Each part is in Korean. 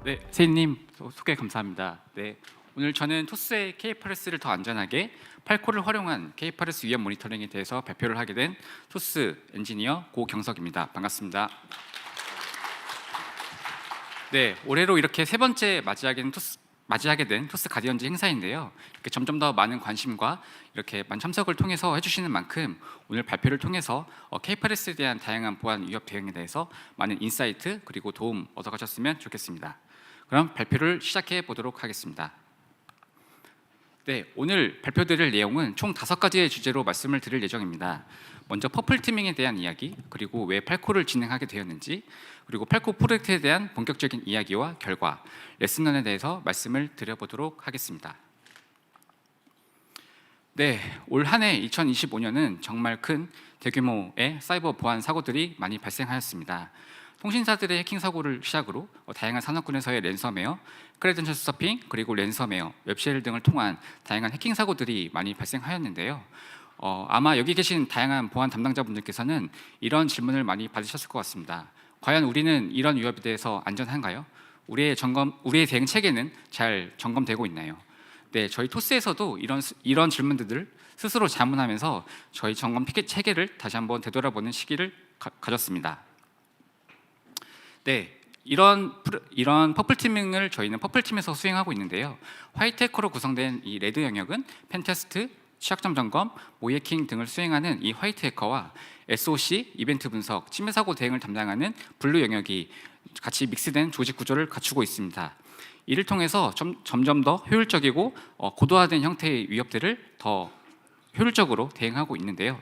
네, 세인님 소개 감사합니다. 네, 오늘 저는 토스의 K8S를 더 안전하게 8코를 활용한 K8S 위험 모니터링에 대해서 발표를 하게 된 토스 엔지니어 고경석입니다. 반갑습니다. 네, 올해로 이렇게 세 번째 맞이하게 된 토스 가디언즈 행사인데요. 이렇게 점점 더 많은 관심과 이렇게 많은 참석을 통해서 해주시는 만큼 오늘 발표를 통해서 K8S에 대한 다양한 보안 위협 대응에 대해서 많은 인사이트 그리고 도움 얻어가셨으면 좋겠습니다. 그럼 발표를 시작해 보도록 하겠습니다. 네, 오늘 발표드릴 내용은 총 5가지의 주제로 말씀을 드릴 예정입니다. 먼저 퍼플 티밍에 대한 이야기, 그리고 왜 8코를 진행하게 되었는지, 그리고 8코 프로젝트에 대한 본격적인 이야기와 결과, 레슨런에 대해서 말씀을 드려보도록 하겠습니다. 네, 올 한 해 2025년은 정말 큰 대규모의 사이버 보안 사고들이 많이 발생하였습니다. 통신사들의 해킹 사고를 시작으로 다양한 산업군에서의 랜섬웨어, 크레덴셜 스토핑, 그리고 랜섬웨어, 웹쉘 등을 통한 다양한 해킹 사고들이 많이 발생하였는데요. 아마 여기 계신 다양한 보안 담당자분들께서는 이런 질문을 많이 받으셨을 것 같습니다. 과연 우리는 이런 위협에 대해서 안전한가요? 우리의 대응 체계는 잘 점검되고 있나요? 네, 저희 토스에서도 이런 질문들을 스스로 자문하면서 저희 점검 체계를 다시 한번 되돌아보는 시기를 가졌습니다. 네, 이런 퍼플 티밍을 저희는 퍼플 팀에서 수행하고 있는데요. 화이트 해커로 구성된 이 레드 영역은 펜테스트, 취약점 점검, 모해킹 등을 수행하는 이 화이트 해커와 SOC, 이벤트 분석, 침해 사고 대응을 담당하는 블루 영역이 같이 믹스된 조직 구조를 갖추고 있습니다. 이를 통해서 점점 더 효율적이고 고도화된 형태의 위협들을 더 효율적으로 대응하고 있는데요.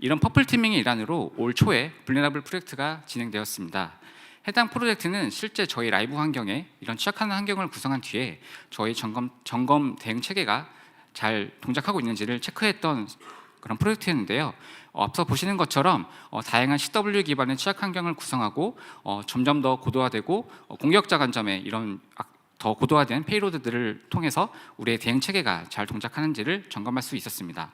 이런 퍼플 티밍의 일환으로 올 초에 블레나블 프로젝트가 진행되었습니다. 해당 프로젝트는 실제 저희 라이브 환경에 이런 취약한 환경을 구성한 뒤에 저희 점검 대응 체계가 잘 동작하고 있는지를 체크했던 그런 프로젝트였는데요. 앞서 보시는 것처럼 다양한 CW 기반의 취약 환경을 구성하고 점점 더 고도화되고 공격자 관점에 이런 더 고도화된 페이로드들을 통해서 우리의 대응 체계가 잘 동작하는지를 점검할 수 있었습니다.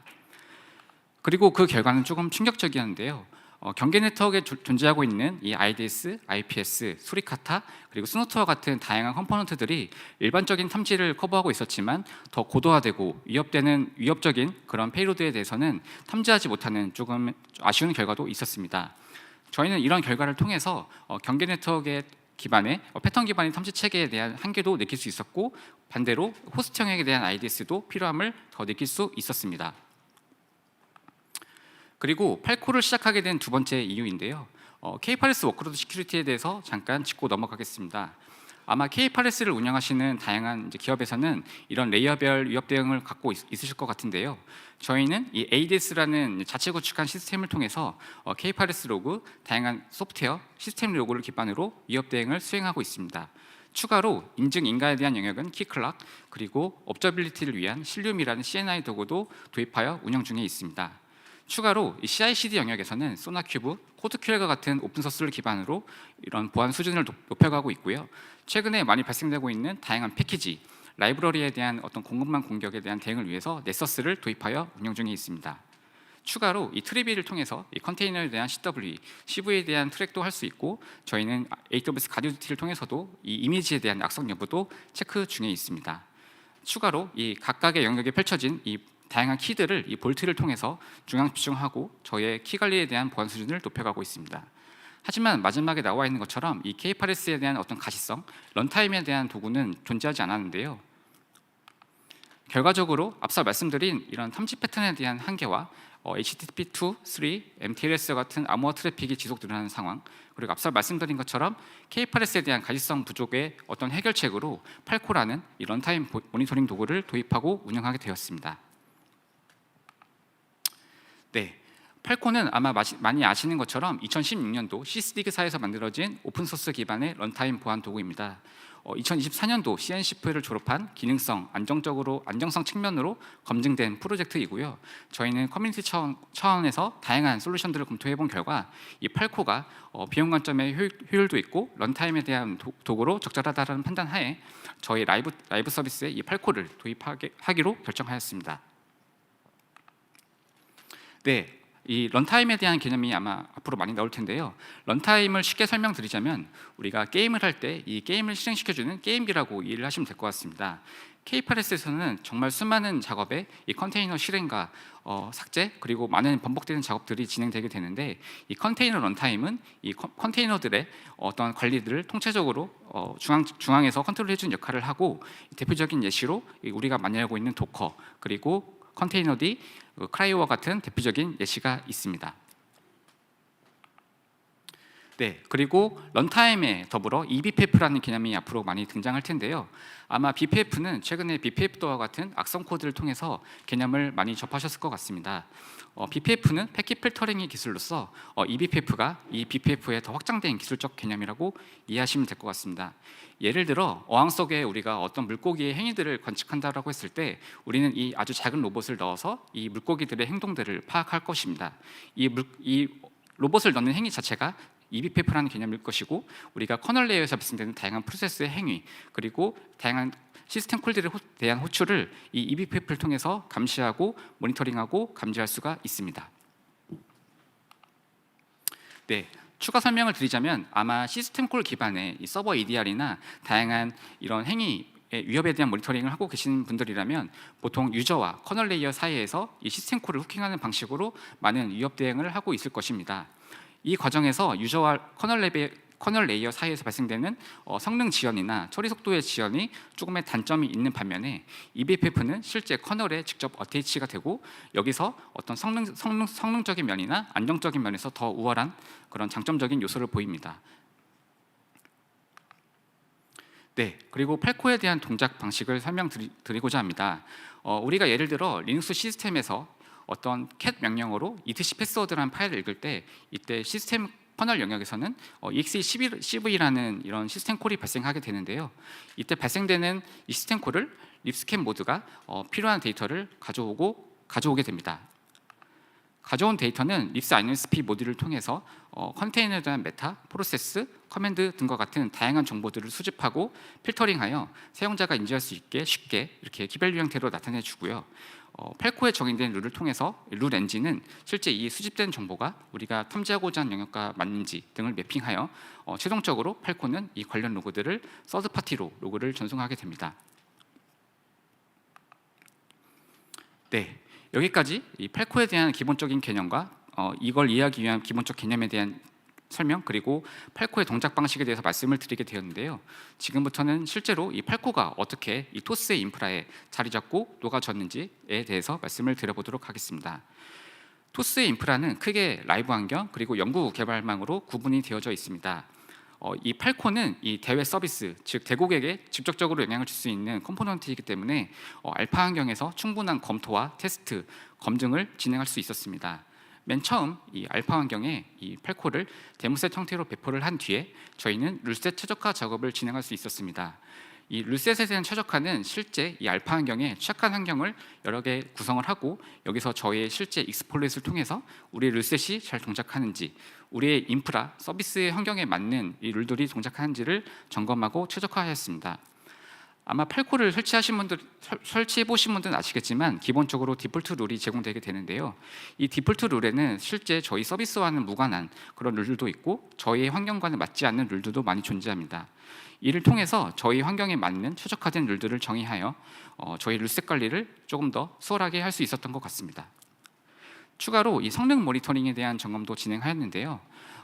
그리고 그 결과는 조금 충격적이었는데요. 경계 네트워크에 존재하고 있는 이 IDS, IPS, 수리카타, 그리고 스노트와 같은 다양한 컴포넌트들이 일반적인 탐지를 커버하고 있었지만 더 고도화되고 위협적인 그런 페이로드에 대해서는 탐지하지 못하는 조금 아쉬운 결과도 있었습니다. 저희는 이런 결과를 통해서 경계 네트워크의 기반의 패턴 기반의 탐지 체계에 대한 한계도 느낄 수 있었고, 반대로 호스트 영역에 대한 IDS도 필요함을 더 느낄 수 있었습니다. 그리고 8코를 시작하게 된 두 번째 이유인데요. K8S 워크로드 시큐리티에 대해서 잠깐 짚고 넘어가겠습니다. 아마 K8S를 운영하시는 다양한 기업에서는 이런 레이어별 위협 대응을 갖고 있으실 것 같은데요. 저희는 이 ADS라는 자체 구축한 시스템을 통해서 K8S 로그, 다양한 소프트웨어, 시스템 로그를 기반으로 위협 대응을 수행하고 있습니다. 추가로 인증 인가에 대한 영역은 키클락, 그리고 업저빌리티를 위한 실륨이라는 CNI 도구도 도입하여 운영 중에 있습니다. 추가로 이 CI/CD 영역에서는 소나큐브, 코드큐레과 같은 오픈소스를 기반으로 이런 보안 수준을 높여가고 있고요. 최근에 많이 발생되고 있는 다양한 패키지, 라이브러리에 대한 어떤 공급망 공격에 대한 대응을 위해서 네서스를 도입하여 운영 중에 있습니다. 추가로 이 트리비를 통해서 이 컨테이너에 대한 CW, CV에 대한 트랙도 할 수 있고, 저희는 AWS 가디오티를 통해서도 이 이미지에 대한 악성 여부도 체크 중에 있습니다. 추가로 이 각각의 영역에 펼쳐진 이 다양한 키들을 이 볼트를 통해서 중앙 집중하고 저희의 키 관리에 대한 보안 수준을 높여가고 있습니다. 하지만 마지막에 나와 있는 것처럼 이 K8S에 대한 어떤 가시성, 런타임에 대한 도구는 존재하지 않았는데요. 결과적으로 앞서 말씀드린 이런 탐지 패턴에 대한 한계와 HTTP2, 3, MTLS 같은 암호화 트래픽이 지속 늘어나는 상황, 그리고 앞서 말씀드린 것처럼 K8S에 대한 가시성 부족의 어떤 해결책으로 8코라는 이 런타임 모니터링 도구를 도입하고 운영하게 되었습니다. 네, 8코는 아마 많이 아시는 것처럼 2016년도 시스디그사에서 만들어진 오픈소스 기반의 런타임 보안 도구입니다. 2024년도 CNCF를 졸업한 기능성, 안정성 측면으로 검증된 프로젝트이고요. 저희는 커뮤니티 차원에서 다양한 솔루션들을 검토해본 결과 이 8코가 비용 관점의 효율도 있고 런타임에 대한 도구로 적절하다는 판단하에 저희 라이브 서비스에 이 8코를 도입하기로 결정하였습니다. 네, 이 런타임에 대한 개념이 아마 앞으로 많이 나올 텐데요. 런타임을 쉽게 설명드리자면 우리가 게임을 할 때 이 게임을 실행시켜주는 게임기라고 이해를 하시면 될 것 같습니다. K8s에서는 정말 수많은 작업에 이 컨테이너 실행과 삭제 그리고 많은 반복되는 작업들이 진행되게 되는데, 이 컨테이너 런타임은 이 컨테이너들의 어떤 관리들을 통체적으로 중앙에서 컨트롤해주는 역할을 하고, 대표적인 예시로 우리가 많이 알고 있는 도커 그리고 컨테이너 D, 크라이오와 같은 대표적인 예시가 있습니다. 네, 그리고 런타임에 더불어 eBPF라는 개념이 앞으로 많이 등장할 텐데요. 아마 BPF는 최근에 BPF도와 같은 악성 코드를 통해서 개념을 많이 접하셨을 것 같습니다. BPF는 패킷 필터링의 기술로서 eBPF가 이 BPF의 더 확장된 기술적 개념이라고 이해하시면 될 것 같습니다. 예를 들어 어항 속에 우리가 어떤 물고기의 행위들을 관측한다라고 했을 때 우리는 이 아주 작은 로봇을 넣어서 이 물고기들의 행동들을 파악할 것입니다. 이 로봇을 넣는 행위 자체가 eBPF라는 개념일 것이고, 우리가 커널 레이어에서 발생되는 다양한 프로세스의 행위 그리고 다양한 시스템 콜들에 대한 호출을 이 eBPF를 통해서 감시하고 모니터링하고 감지할 수가 있습니다. 네, 추가 설명을 드리자면 아마 시스템 콜 기반의 이 서버 EDR이나 다양한 이런 행위 위협에 대한 모니터링을 하고 계신 분들이라면 보통 유저와 커널 레이어 사이에서 이 시스템 콜을 후킹하는 방식으로 많은 위협 대응을 하고 있을 것입니다. 이 과정에서 유저와 커널 레이어 사이에서 발생되는 성능 지연이나 처리 속도의 지연이 조금의 단점이 있는 반면에 eBPF는 실제 커널에 직접 어태치가 되고 여기서 어떤 성능적인 면이나 안정적인 면에서 더 우월한 그런 장점적인 요소를 보입니다. 네, 그리고 펠코에 대한 동작 방식을 설명드리고자 합니다. 우리가 예를 들어 리눅스 시스템에서 어떤 cat 명령어로 etc 패스워드라는 파일을 읽을 때 이때 시스템 커널 영역에서는 exe-cv라는 이런 시스템 콜이 발생하게 되는데요. 이때 발생되는 이 시스템 콜을 립스캔 모드가 필요한 데이터를 가져오게 됩니다. 가져온 데이터는 libs-insp 모듈을 통해서 컨테이너에 대한 메타, 프로세스, 커맨드 등과 같은 다양한 정보들을 수집하고 필터링하여 사용자가 인지할 수 있게 쉽게 이렇게 키밸류 형태로 나타내 주고요. 펠코에 정의된 룰을 통해서 룰 엔진은 실제 이 수집된 정보가 우리가 탐지하고자 하는 영역과 맞는지 등을 매핑하여 최종적으로 펠코는 이 관련 로그들을 서드 파티로 로그를 전송하게 됩니다. 네, 여기까지 이 펠코에 대한 기본적인 개념과 이걸 이해하기 위한 기본적 개념에 대한 설명 그리고 펠코의 동작 방식에 대해서 말씀을 드리게 되었는데요. 지금부터는 실제로 이 펠코가 어떻게 이 토스의 인프라에 자리 잡고 녹아졌는지에 대해서 말씀을 드려보도록 하겠습니다. 토스의 인프라는 크게 라이브 환경 그리고 연구 개발망으로 구분이 되어져 있습니다. 이 펠코는 이 대외 서비스, 즉 대국에게 직접적으로 영향을 줄 수 있는 컴포넌트이기 때문에 알파 환경에서 충분한 검토와 테스트, 검증을 진행할 수 있었습니다. 맨 처음 이 알파 환경에 이 펠코를 데모셋 형태로 배포를 한 뒤에 저희는 룰셋 최적화 작업을 진행할 수 있었습니다. 이 룰셋에 대한 최적화는 실제 이 알파 환경에 취약한 환경을 여러 개 구성을 하고 여기서 저희의 실제 익스플로잇을 통해서 우리의 룰셋이 잘 동작하는지, 우리의 인프라, 서비스의 환경에 맞는 이 룰들이 동작하는지를 점검하고 최적화하였습니다. 아마 펠코를 설치해 보신 분들은 아시겠지만 기본적으로 디폴트 룰이 제공되게 되는데요. 이 디폴트 룰에는 실제 저희 서비스와는 무관한 그런 룰들도 있고 저희의 환경과는 맞지 않는 룰들도 많이 존재합니다. 이를 통해서 저희 환경에 맞는 최적화된 룰들을 정의하여 저희 룰셋 관리를 조금 더 수월하게 할 수 있었던 것 같습니다. 추가로 이 성능 모니터링에 대한 점검도 진행하였는데요.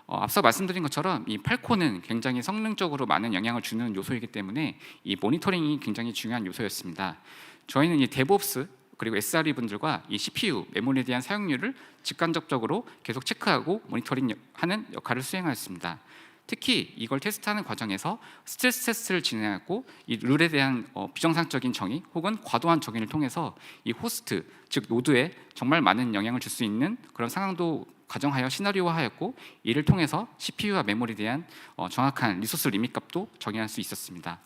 앞서 말씀드린 것처럼 이 펠코는 굉장히 성능적으로 많은 영향을 주는 요소이기 때문에 이 모니터링이 굉장히 중요한 요소였습니다. 저희는 이 데브옵스 그리고 SRE 분들과 이 CPU, 메모리에 대한 사용률을 직간접적으로 계속 체크하고 모니터링하는 역할을 수행하였습니다. 특히 이걸 테스트하는 과정에서 스트레스 테스트를 진행하고 이 룰에 대한 비정상적인 정의 혹은 과도한 정의를 통해서 이 호스트, 즉 노드에 정말 많은 영향을 줄 수 있는 그런 상황도 가정하여 시나리오화하였고 이를 통해서 CPU와 메모리에 대한 정확한 리소스 리밋 값도 정의할 수 있었습니다.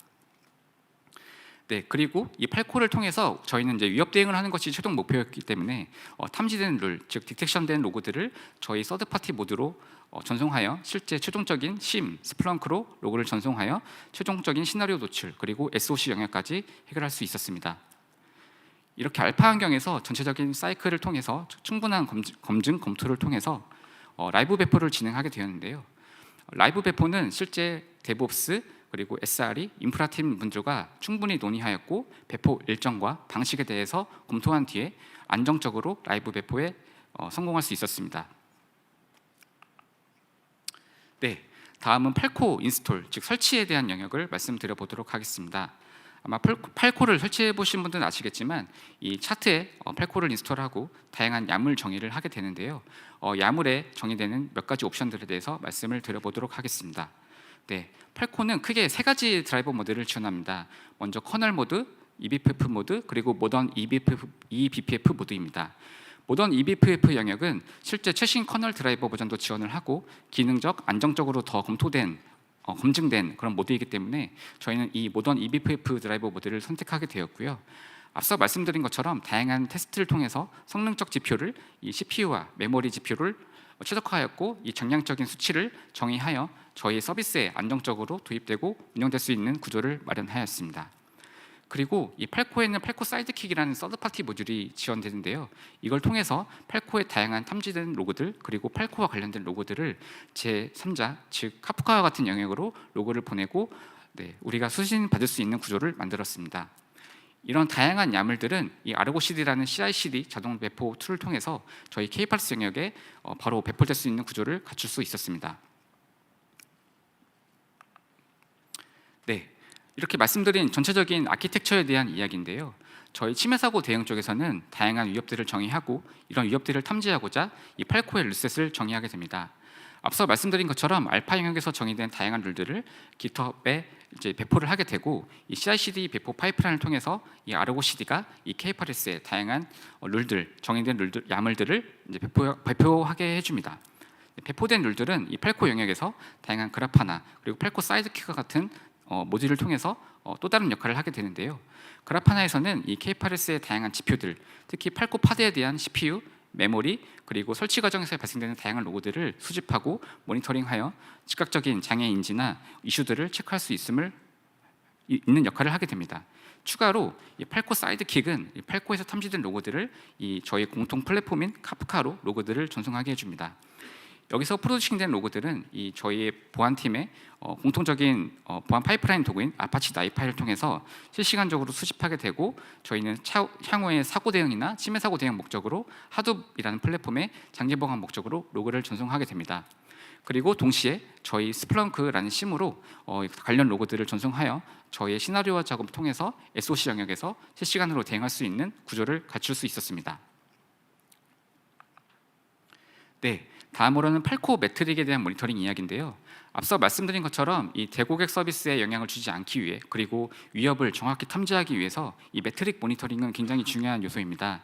네, 그리고 이 펠코를 통해서 저희는 이제 위협 대응을 하는 것이 최종 목표였기 때문에 탐지된 룰, 즉 디텍션된 로그들을 저희 서드 파티 모드로 전송하여 실제 최종적인 심, 스플렁크로 로그를 전송하여 최종적인 시나리오 노출 그리고 SOC 영역까지 해결할 수 있었습니다. 이렇게 알파 환경에서 전체적인 사이클을 통해서 충분한 검증, 검토를 통해서 라이브 배포를 진행하게 되었는데요. 라이브 배포는 실제 데브옵스 그리고 SRE, 인프라팀 분들과 충분히 논의하였고 배포 일정과 방식에 대해서 검토한 뒤에 안정적으로 라이브 배포에 성공할 수 있었습니다. 네, 다음은 팔코 인스톨, 즉 설치에 대한 영역을 말씀드려 보도록 하겠습니다. 아마 팔코를 설치해 보신 분들은 아시겠지만 이 차트에 팔코를 인스톨하고 다양한 야물 정의를 하게 되는데요. 야물에 정의되는 몇 가지 옵션들에 대해서 말씀을 드려보도록 하겠습니다. 네, 팔코는 크게 세 가지 드라이버 모드를 지원합니다. 먼저 커널 모드, eBPF 모드, 그리고 모던 eBPF 모드입니다. 모던 eBPF 영역은 실제 최신 커널 드라이버 버전도 지원을 하고 기능적, 안정적으로 더 검증된 그런 모드이기 때문에 저희는 이 모던 eBPF 드라이버 모드를 선택하게 되었고요. 앞서 말씀드린 것처럼 다양한 테스트를 통해서 성능적 지표를 이 CPU와 메모리 지표를 최적화하였고 이 정량적인 수치를 정의하여 저희 서비스에 안정적으로 도입되고 운영될 수 있는 구조를 마련하였습니다. 그리고 이 팔코에는 팔코 사이드킥이라는 서드파티 모듈이 지원되는데요. 이걸 통해서 팔코의 다양한 탐지된 로그들 그리고 팔코와 관련된 로그들을 제3자 즉 카프카와 같은 영역으로 로그를 보내고 우리가 수신 받을 수 있는 구조를 만들었습니다. 이런 다양한 야물들은 이 아르고 CD라는 CI/CD 자동 배포 툴을 통해서 저희 K8s 영역에 바로 배포될 수 있는 구조를 갖출 수 있었습니다. 네, 이렇게 말씀드린 전체적인 아키텍처에 대한 이야기인데요. 저희 침해 사고 대응 쪽에서는 다양한 위협들을 정의하고 이런 위협들을 탐지하고자 이 팔코의 룰셋을 정의하게 됩니다. 앞서 말씀드린 것처럼 알파 영역에서 정의된 다양한 룰들을 GitHub에 이제 배포를 하게 되고 이 CI/CD 배포 파이프라인을 통해서 이 아르고 CD가 이 K8s의 다양한 룰들, 정의된 룰들, 야물들을 이제 배포하게 해줍니다. 배포된 룰들은 이 팔코 영역에서 다양한 그래파나 그리고 팔코 사이드킥과 같은 모듈을 통해서 또 다른 역할을 하게 되는데요. 그래파나에서는 이 K8s의 다양한 지표들, 특히 팔코 파드에 대한 CPU, 메모리, 그리고 설치 과정에서 발생되는 다양한 로그들을 수집하고 모니터링하여 즉각적인 장애 인지나 이슈들을 체크할 수 있는 역할을 하게 됩니다. 추가로 이 팔코 사이드킥은 이 팔코에서 탐지된 로그들을 이 저희 공통 플랫폼인 카프카로 로그들을 전송하게 해줍니다. 여기서 프로듀싱된 로그들은 이 저희의 보안팀의 공통적인 보안 파이프라인 도구인 아파치 나이파이를 통해서 실시간적으로 수집하게 되고 저희는 향후의 사고 대응이나 침해 사고 대응 목적으로 하둡이라는 플랫폼의 장기 보관 목적으로 로그를 전송하게 됩니다. 그리고 동시에 저희 스플렁크라는 심으로 관련 로그들을 전송하여 저희의 시나리오화 작업을 통해서 SOC 영역에서 실시간으로 대응할 수 있는 구조를 갖출 수 있었습니다. 네, 다음으로는 팔코 매트릭에 대한 모니터링 이야기인데요. 앞서 말씀드린 것처럼 이 대고객 서비스에 영향을 주지 않기 위해 그리고 위협을 정확히 탐지하기 위해서 이 매트릭 모니터링은 굉장히 중요한 요소입니다.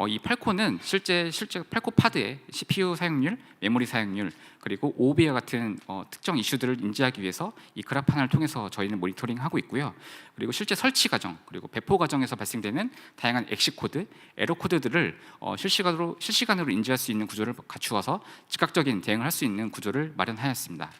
이 팔코는 실제 팔코 파드의 CPU 사용률, 메모리 사용률 그리고 OOB와 같은 특정 이슈들을 인지하기 위해서 이 그래파나를 통해서 저희는 모니터링하고 있고요. 그리고 실제 설치 과정 그리고 배포 과정에서 발생되는 다양한 엑시 코드, 에러 코드들을 실시간으로 인지할 수 있는 구조를 갖추어서 즉각적인 대응을 할 수 있는 구조를 마련하였습니다.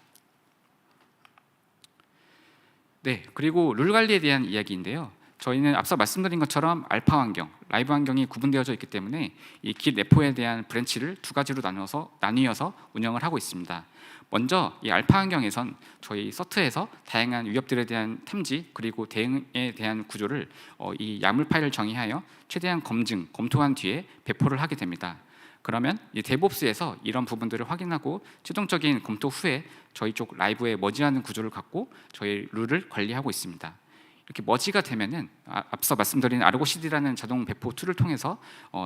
네, 그리고 룰 관리에 대한 이야기인데요. 저희는 앞서 말씀드린 것처럼 알파 환경, 라이브 환경이 구분되어져 있기 때문에 이 Git 레포에 대한 브랜치를 두 가지로 나뉘어서 운영을 하고 있습니다. 먼저 이 알파 환경에선 저희 서트에서 다양한 위협들에 대한 탐지 그리고 대응에 대한 구조를 이 야물 파일을 정의하여 최대한 검토한 뒤에 배포를 하게 됩니다. 그러면 이 데브옵스에서 이런 부분들을 확인하고 최종적인 검토 후에 저희 쪽 라이브에 머지하는 구조를 갖고 저희 룰을 관리하고 있습니다. 이렇게 머지가 되면은 앞서 말씀드린 아르고 CD라는 자동 배포 툴을 통해서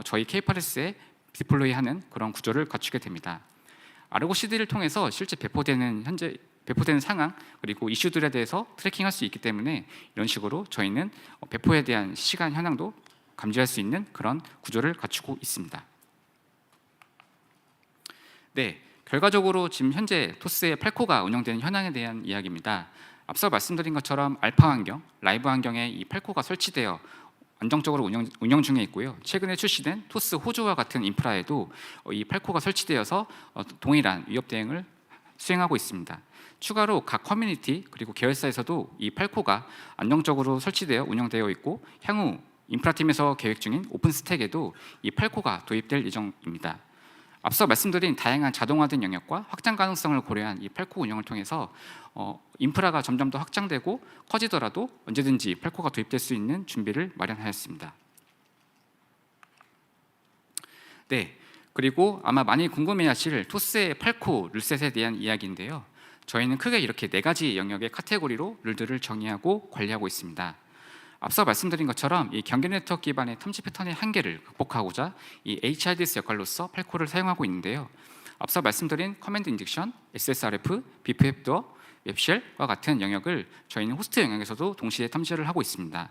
저희 K8s에 디플로이하는 그런 구조를 갖추게 됩니다. 아르고 CD를 통해서 실제 현재 배포되는 상황 그리고 이슈들에 대해서 트래킹할 수 있기 때문에 이런 식으로 저희는 배포에 대한 시간 현황도 감지할 수 있는 그런 구조를 갖추고 있습니다. 네, 결과적으로 지금 현재 토스의 팔코가 운영되는 현황에 대한 이야기입니다. 앞서 말씀드린 것처럼 알파 환경, 라이브 환경에 이 팔코가 설치되어 안정적으로 운영 중에 있고요. 최근에 출시된 토스 호주와 같은 인프라에도 이 팔코가 설치되어서 동일한 위협 대응을 수행하고 있습니다. 추가로 각 커뮤니티 그리고 계열사에서도 이 팔코가 안정적으로 설치되어 운영되어 있고 향후 인프라팀에서 계획 중인 오픈스택에도 이 팔코가 도입될 예정입니다. 앞서 말씀드린 다양한 자동화된 영역과 확장 가능성을 고려한 이 팔코 운영을 통해서 인프라가 점점 더 확장되고 커지더라도 언제든지 팔코가 도입될 수 있는 준비를 마련하였습니다. 네, 그리고 아마 많이 궁금해하실 토스의 팔코 룰셋에 대한 이야기인데요. 저희는 크게 이렇게 4가지 영역의 카테고리로 룰들을 정의하고 관리하고 있습니다. 앞서 말씀드린 것처럼 이 경계 네트워크 기반의 탐지 패턴의 한계를 극복하고자 이 HIDS 역할로서 팔코를 사용하고 있는데요. 앞서 말씀드린 커맨드 인젝션, SSRF, BPF, 웹쉘과 같은 영역을 저희는 호스트 영역에서도 동시에 탐지를 하고 있습니다.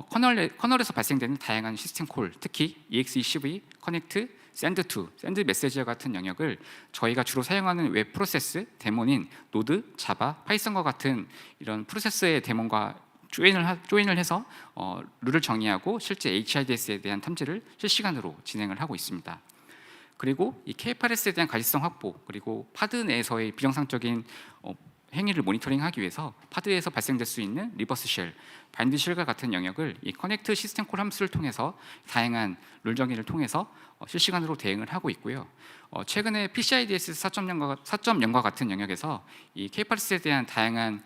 커널에서 발생되는 다양한 시스템 콜, 특히 EXECV, 커넥트, 샌드2, 샌드 메시지와 같은 영역을 저희가 주로 사용하는 웹 프로세스, 데몬인 노드, 자바, 파이썬과 같은 이런 프로세스의 데몬과 조인을 해서 룰을 정의하고 실제 HIDS에 대한 탐지를 실시간으로 진행을 하고 있습니다. 그리고 이 K8S에 대한 가시성 확보, 그리고 파드 내에서의 비정상적인 행위를 모니터링하기 위해서 파드에서 발생될 수 있는 리버스 쉘, 바인드 쉘과 같은 영역을 이 커넥트 시스템 콜 함수를 통해서 다양한 룰 정의를 통해서 실시간으로 대응을 하고 있고요. 최근에 PCIDS 4.0과 같은 영역에서 이 K8S에 대한 다양한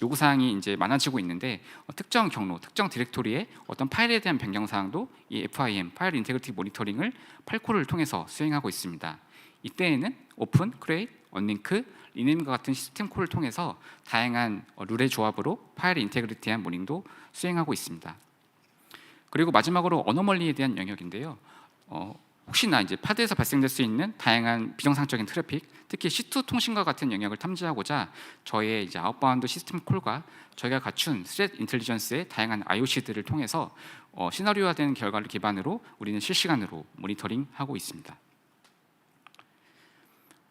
요구사항이 이제 많아지고 있는데 특정 경로, 특정 디렉토리의 어떤 파일에 대한 변경 사항도 이 FIM, 파일 인테그리티 모니터링을 팔코를 통해서 수행하고 있습니다. 이때에는 오픈, 크레이트, 언링크, 리네임과 같은 시스템 콜을 통해서 다양한 룰의 조합으로 파일 인테그리티한 모닝도 수행하고 있습니다. 그리고 마지막으로 어노멀리에 대한 영역인데요. 혹시나 이제 파드에서 발생될 수 있는 다양한 비정상적인 트래픽, 특히 C2 통신과 같은 영역을 탐지하고자 저희의 이제 아웃바운드 시스템 콜과 저희가 갖춘 스레드 인텔리전스의 다양한 IOC들을 통해서 시나리오화된 결과를 기반으로 우리는 실시간으로 모니터링하고 있습니다.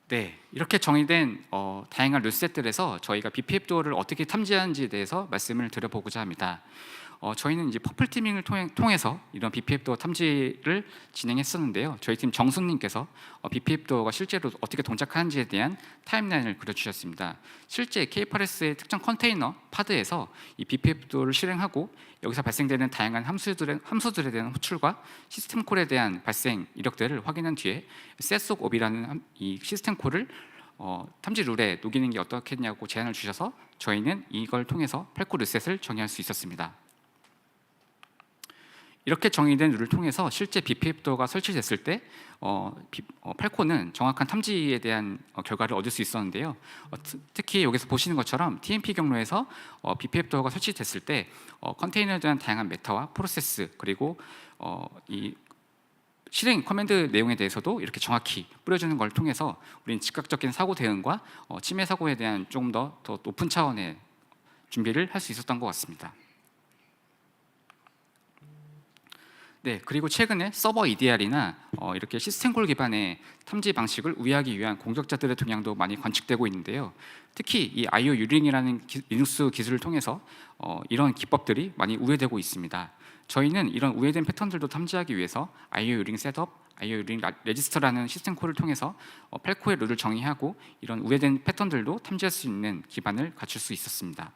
네, 이렇게 정의된 다양한 룰셋들에서 저희가 BPF 도어를 어떻게 탐지하는지에 대해서 말씀을 드려보고자 합니다. 저희는 이제 퍼플 티밍을 통해서 이런 BPF 도어 탐지를 진행했었는데요. 저희 팀 정순님께서 BPF 도어가 실제로 어떻게 동작하는지에 대한 타임라인을 그려주셨습니다. 실제 K8S의 특정 컨테이너 파드에서 이 BPF 도어를 실행하고 여기서 발생되는 다양한 함수들에 대한 호출과 시스템 콜에 대한 발생 이력들을 확인한 뒤에 setSocOb이라는 이 시스템 콜을 탐지 룰에 녹이는 게 어떻겠냐고 제안을 주셔서 저희는 이걸 통해서 팔코 리셋을 정의할 수 있었습니다. 이렇게 정의된 룰을 통해서 실제 BPF 도어가 설치됐을 때 팔코는 정확한 탐지에 대한 결과를 얻을 수 있었는데요. 특히 여기서 보시는 것처럼 TMP 경로에서 BPF 도어가 설치됐을 때 컨테이너에 대한 다양한 메타와 프로세스 그리고 이 실행 커맨드 내용에 대해서도 이렇게 정확히 뿌려주는 걸 통해서 우리는 즉각적인 사고 대응과 침해 사고에 대한 조금 더 높은 차원의 준비를 할 수 있었던 것 같습니다. 네, 그리고 최근에 서버 EDR이나 이렇게 시스템 콜 기반의 탐지 방식을 우회하기 위한 공격자들의 동향도 많이 관측되고 있는데요. 특히 이 IO 유링이라는 리눅스 기술을 통해서 이런 기법들이 많이 우회되고 있습니다. 저희는 이런 우회된 패턴들도 탐지하기 위해서 IO 유링 셋업, IO 유링 레지스터라는 시스템 콜을 통해서 팔코의 룰을 정의하고 이런 우회된 패턴들도 탐지할 수 있는 기반을 갖출 수 있었습니다.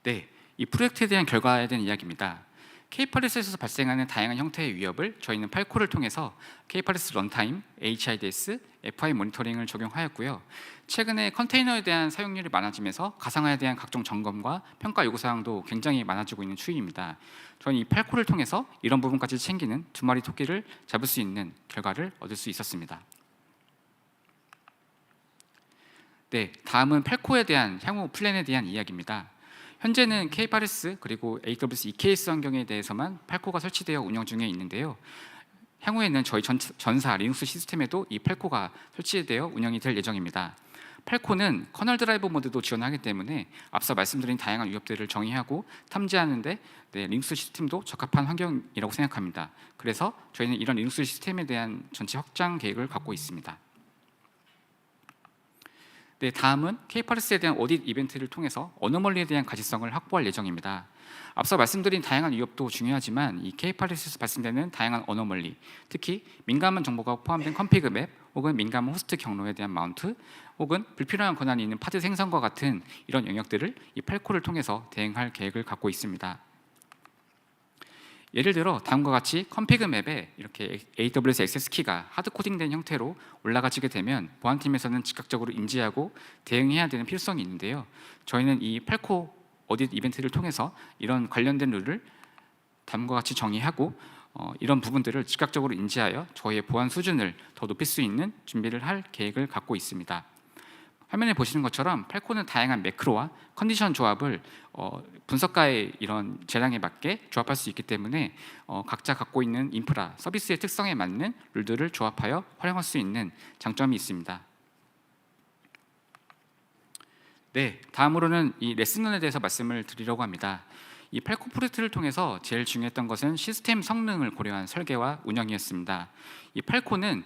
네. 이 프로젝트에 대한 결과에 대한 이야기입니다. K8S에서 발생하는 다양한 형태의 위협을 저희는 팔코를 통해서 K8S 런타임, HIDS, FI 모니터링을 적용하였고요. 최근에 컨테이너에 대한 사용률이 많아지면서 가상화에 대한 각종 점검과 평가 요구사항도 굉장히 많아지고 있는 추이입니다. 저는 이 팔코를 통해서 이런 부분까지 챙기는 두 마리 토끼를 잡을 수 있는 결과를 얻을 수 있었습니다. 네, 다음은 팔코에 대한 향후 플랜에 대한 이야기입니다. 현재는 K8S 그리고 AWS EKS 환경에 대해서만 팔코가 설치되어 운영 중에 있는데요. 향후에는 저희 전사 리눅스 시스템에도 이 팔코가 설치되어 운영이 될 예정입니다. 팔코는 커널 드라이버 모드도 지원하기 때문에 앞서 말씀드린 다양한 위협들을 정의하고 탐지하는데 리눅스 시스템도 적합한 환경이라고 생각합니다. 그래서 저희는 이런 리눅스 시스템에 대한 전체 확장 계획을 갖고 있습니다. 네, 다음은 K8S에 대한 오딧 이벤트를 통해서 어노멀리에 대한 가시성을 확보할 예정입니다. 앞서 말씀드린 다양한 위협도 중요하지만 이 K-팝에서 발생되는 다양한 어노멀리, 특히 민감한 정보가 포함된 컨피그 맵 혹은 민감한 호스트 경로에 대한 마운트 혹은 불필요한 권한이 있는 파드 생성과 같은 이런 영역들을 이 팔코를 통해서 대응할 계획을 갖고 있습니다. 예를 들어 다음과 같이 컨피그 맵에 이렇게 AWS 액세스 키가 하드 코딩된 형태로 올라가지게 되면 보안팀에서는 즉각적으로 인지하고 대응해야 되는 필요성이 있는데요. 저희는 이 팔코 어딧 이벤트를 통해서 이런 관련된 룰을 다음과 같이 정의하고 이런 부분들을 즉각적으로 인지하여 저희의 보안 수준을 더 높일 수 있는 준비를 할 계획을 갖고 있습니다. 화면에 보시는 것처럼 팔코는 다양한 매크로와 컨디션 조합을 분석가의 이런 재량에 맞게 조합할 수 있기 때문에 각자 갖고 있는 인프라, 서비스의 특성에 맞는 룰들을 조합하여 활용할 수 있는 장점이 있습니다. 네, 다음으로는 이 레슨런에 대해서 말씀을 드리려고 합니다. 이 팔코 프로젝트를 통해서 제일 중요했던 것은 시스템 성능을 고려한 설계와 운영이었습니다. 이 팔코는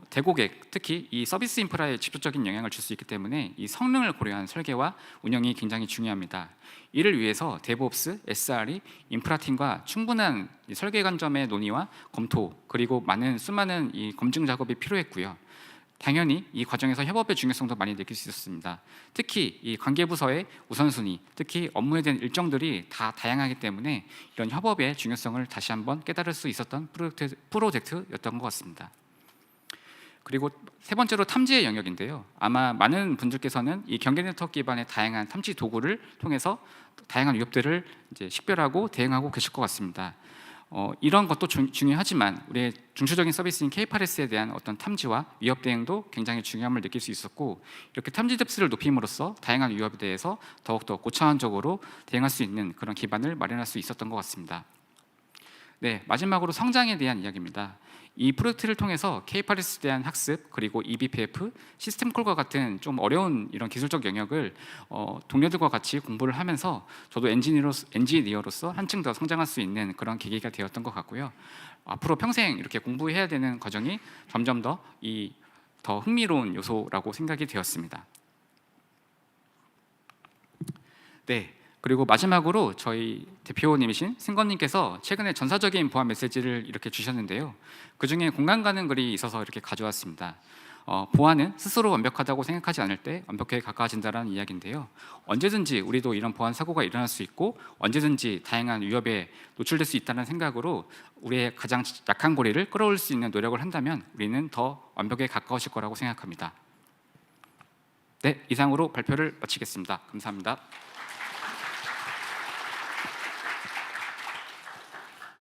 대고객, 특히 이 서비스 인프라에 직접적인 영향을 줄 수 있기 때문에 이 성능을 고려한 설계와 운영이 굉장히 중요합니다. 이를 위해서 데브옵스, SRE, 인프라팀과 충분한 설계 관점의 논의와 검토 그리고 수많은 이 검증 작업이 필요했고요. 당연히 이 과정에서 협업의 중요성도 많이 느낄 수 있었습니다. 특히 이 관계부서의 우선순위, 특히 업무에 대한 일정들이 다 다양하기 때문에 이런 협업의 중요성을 다시 한번 깨달을 수 있었던 프로젝트였던 것 같습니다. 그리고 세 번째로 탐지의 영역인데요. 아마 많은 분들께서는 이 경계 네트워크 기반의 다양한 탐지 도구를 통해서 다양한 위협들을 이제 식별하고 대응하고 계실 것 같습니다. 이런 것도 중요하지만 우리의 중추적인 서비스인 K8S에 대한 어떤 탐지와 위협 대응도 굉장히 중요함을 느낄 수 있었고, 이렇게 탐지 뎁스를 높임으로써 다양한 위협에 대해서 더욱더 고차원적으로 대응할 수 있는 그런 기반을 마련할 수 있었던 것 같습니다. 네, 마지막으로 성장에 대한 이야기입니다. 이 프로젝트를 통해서 K8S에 대한 학습, 그리고 eBPF, 시스템 콜과 같은 좀 어려운 이런 기술적 영역을 동료들과 같이 공부를 하면서 저도 엔지니어로서 한층 더 성장할 수 있는 그런 계기가 되었던 것 같고요. 앞으로 평생 이렇게 공부해야 되는 과정이 점점 더 흥미로운 요소라고 생각이 되었습니다. 네. 그리고 마지막으로 저희 대표님이신 승건님께서 최근에 전사적인 보안 메시지를 이렇게 주셨는데요. 그 중에 공감 가는 글이 있어서 이렇게 가져왔습니다. 보안은 스스로 완벽하다고 생각하지 않을 때 완벽하게 가까워진다는 이야기인데요. 언제든지 우리도 이런 보안 사고가 일어날 수 있고 언제든지 다양한 위협에 노출될 수 있다는 생각으로 우리의 가장 약한 고리를 끌어올 수 있는 노력을 한다면 우리는 더 완벽에 가까워질 거라고 생각합니다. 네, 이상으로 발표를 마치겠습니다. 감사합니다.